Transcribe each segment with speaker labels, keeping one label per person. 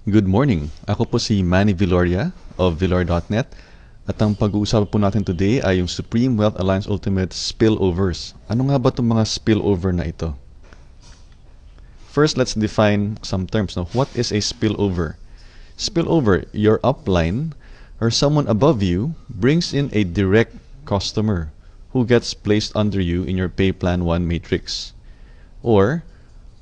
Speaker 1: Good morning. Ako po si Manny Viloria of Vilor.net at ang pag-uusapan po natin today ay yung Supreme Wealth Alliance Ultimate Spillovers. Ano nga ba itong mga spillover na ito? First, let's define some terms. Now, what is a spillover? Spillover, your upline or someone above you brings in a direct customer who gets placed under you in your Pay Plan 1 matrix. Or,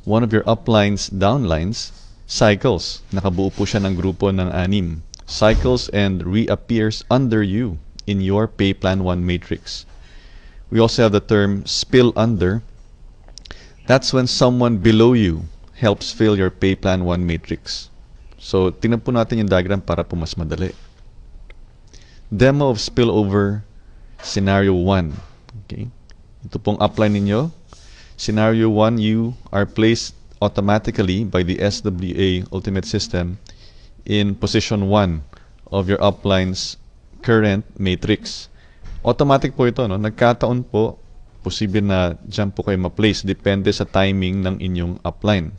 Speaker 1: one of your uplines, downlines, cycles. Nakabuo po siya ng grupo ng 6. Cycles and reappears under you in your Pay Plan 1 matrix. We also have the term spill under. That's when someone below you helps fill your Pay Plan 1 matrix. So, tingnan po natin yung diagram para po mas madali. Demo of spillover scenario 1. Okay. Ito pong upline ninyo. Scenario 1, you are placed automatically by the SWA Ultimate System in position 1 of your upline's current matrix. Automatic po ito, no? Nagkataon po, posible na dyan po kayo ma-place. Depende sa timing ng inyong upline.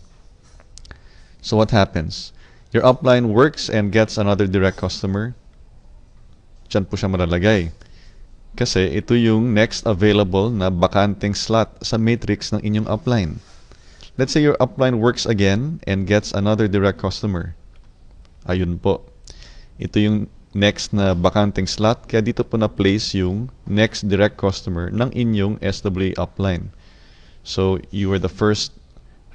Speaker 1: So what happens? Your upline works and gets another direct customer. Dyan po siya malalagay. Kasi ito yung next available na bakanteng slot sa matrix ng inyong upline. Let's say your upline works again and gets another direct customer. Ayun po. Ito yung next na bakanteng slot. Kaya dito po na-place yung next direct customer ng inyong SWA upline. So, you are the first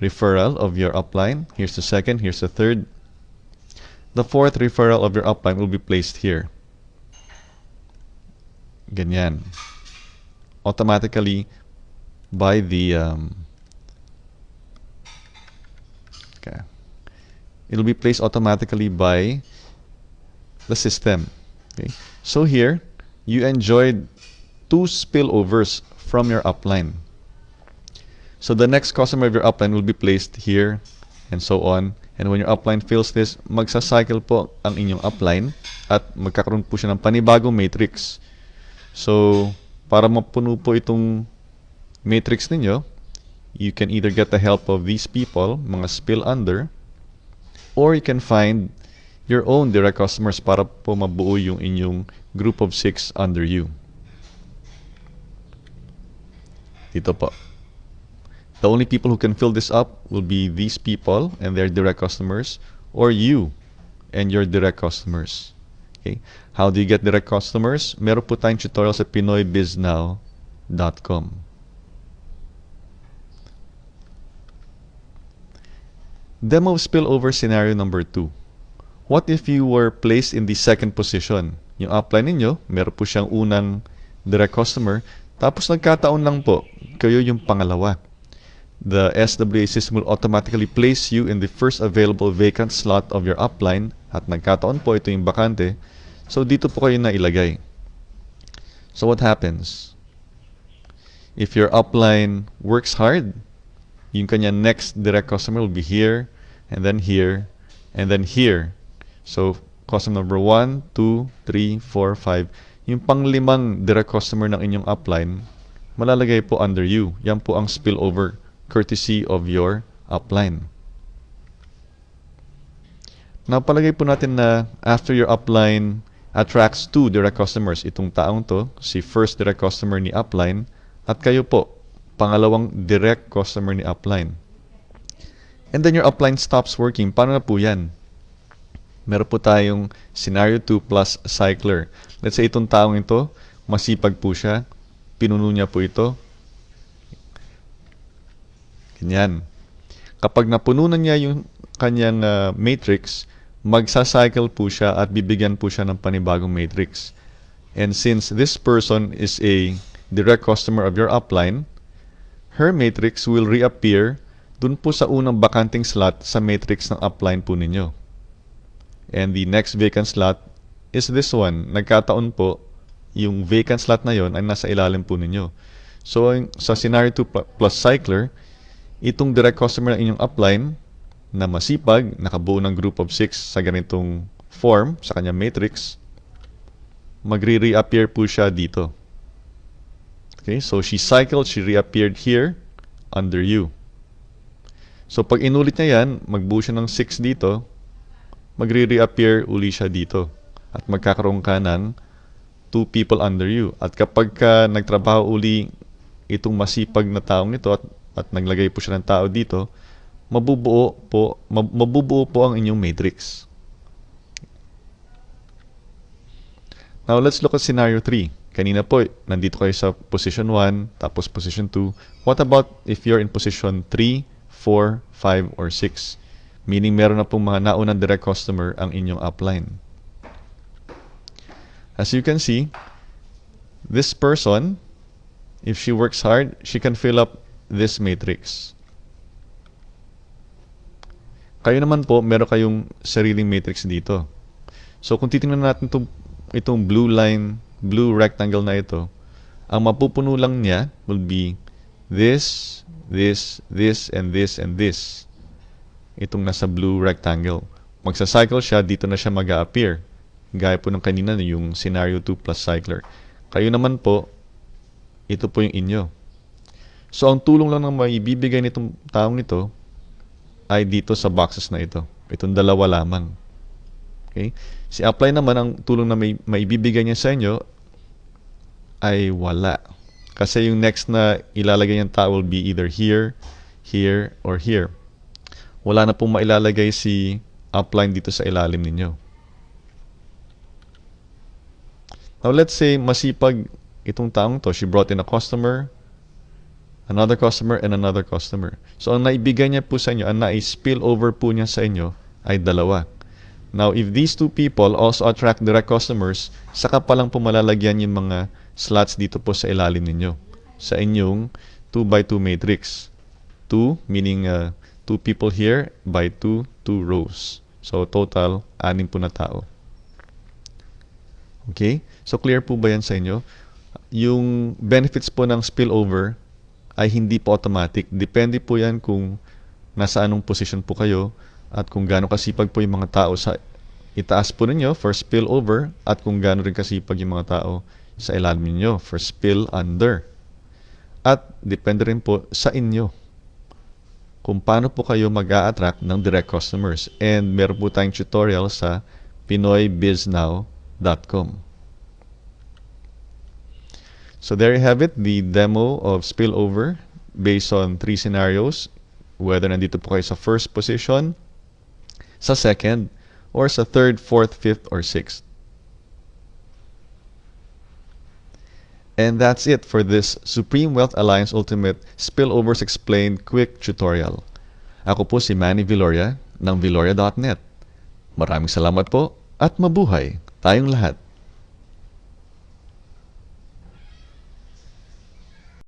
Speaker 1: referral of your upline. Here's the second. Here's the third. The fourth referral of your upline will be placed here. Ganyan. Automatically by the it'll be placed automatically by the system. Okay. So here, you enjoyed 2 spillovers from your upline. So the next customer of your upline will be placed here and so on. And when your upline fills this, magsa-cycle po ang inyong upline at magkakaroon po siya ng panibagong matrix. So, para mapuno po itong matrix ninyo, you can either get the help of these people, mga spill under, or you can find your own direct customers para po mabuo yung inyong group of 6 under you. Dito po. The only people who can fill this up will be these people and their direct customers, or you and your direct customers. Okay. How do you get direct customers? Meron po tayong tutorial sa pinoybiznow.com. Demo of spillover scenario number 2. What if you were placed in the second position? Yung upline ninyo, meron po siyang unang direct customer, tapos nagkataon lang po, kayo yung pangalawa. The SWA system will automatically place you in the first available vacant slot of your upline at nagkataon po ito yung bakante. So dito po kayo na ilagay. So what happens? If your upline works hard, yung kanya next direct customer will be here, and then here, and then here. So, customer number 1, 2, 3, 4, 5. Yung panglimang direct customer ng inyong upline, malalagay po under you. Yan po ang spillover, courtesy of your upline. Napalagay po natin na after your upline attracts 2 direct customers, itong taong to, si first direct customer ni upline, at kayo po, pangalawang direct customer ni upline. And then your upline stops working. Paano na po yan? Meron po tayong scenario 2 plus cycler. Let's say itong taong ito, masipag po siya. Pinuno niya po ito. Ganyan. Kapag napuno na niya yung kanyang matrix, magsa-cycle po siya at bibigyan po siya ng panibagong matrix. And since this person is a direct customer of your upline, her matrix will reappear dun po sa unang bakanting slot sa matrix ng upline po ninyo. And the next vacant slot is this one. Nagkataon po, yung vacant slot na yon ay nasa ilalim po ninyo. So, sa scenario 2 plus cycler, itong direct customer ng inyong upline na masipag, nakabuo ng group of 6 sa ganitong form, sa kanyang matrix, magre-reappear po siya dito. Okay, so she cycled, she reappeared here under you. So pag inulit niya yan, magbuo siya ng 6 dito, magre-reappear uli siya dito. At magkakaroon ka ng 2 people under you. At kapag ka nagtrabaho uli itong masipag na taong ito at naglagay po siya ng tao dito, mabubuo po ang inyong matrix. Now, let's look at scenario 3. Kanina po, nandito kayo sa position 1, tapos position 2. What about if you're in position 3, 4, 5, or 6? Meaning, meron na pong mga naunang direct customer ang inyong upline. As you can see, this person, if she works hard, she can fill up this matrix. Kayo naman po, meron kayong sariling matrix dito. So, kung titingnan natin itong blue line, blue rectangle na ito, ang mapupuno lang niya will be this, this, this, and this, and this. Itong nasa blue rectangle. Magsa-cycle siya, dito na siya mag-a-appear. Gaya po ng kanina, yung scenario 2 plus cycler. Kayo naman po, ito po yung inyo. So, ang tulong lang na maibibigay nitong taong ito ay dito sa boxes na ito. Itong dalawa lamang. Okay? Si upline naman, ang tulong na maibibigay niya sa inyo ay wala. Kasi yung next na ilalagay niyang tao will be either here, here, or here. Wala na pong mailalagay si upline dito sa ilalim ninyo. Now, let's say masipag itong taong to. She brought in a customer, another customer, and another customer. So, ang naibigay niya po sa inyo, ang nai-spill over po niya sa inyo ay dalawa. Now, if these 2 people also attract direct customers, saka pa lang po malalagyan yung mga slots dito po sa ilalim ninyo. Sa inyong 2x2 matrix. 2, meaning 2 people here by 2 rows. So, total, 6 po na tao. Okay? So, clear po ba yan sa inyo? Yung benefits po ng spillover ay hindi po automatic. Depende po yan kung nasa anong position po kayo at kung gaano kasipag po yung mga tao sa itaas po ninyo for spillover at kung gaano rin kasipag yung mga tao sa ilalim ninyo for spill under. At depende rin po sa inyo kung paano po kayo mag-a-attract ng direct customers. And meron po tayong tutorial sa pinoybiznow.com. So there you have it, the demo of spillover based on 3 scenarios, whether nandito po kayo sa first position, sa second, or sa third, fourth, fifth, or sixth. And that's it for this Supreme Wealth Alliance Ultimate Spillovers Explained Quick Tutorial. Ako po si Manny Viloria ng Viloria.net. Maraming salamat po at mabuhay tayong lahat.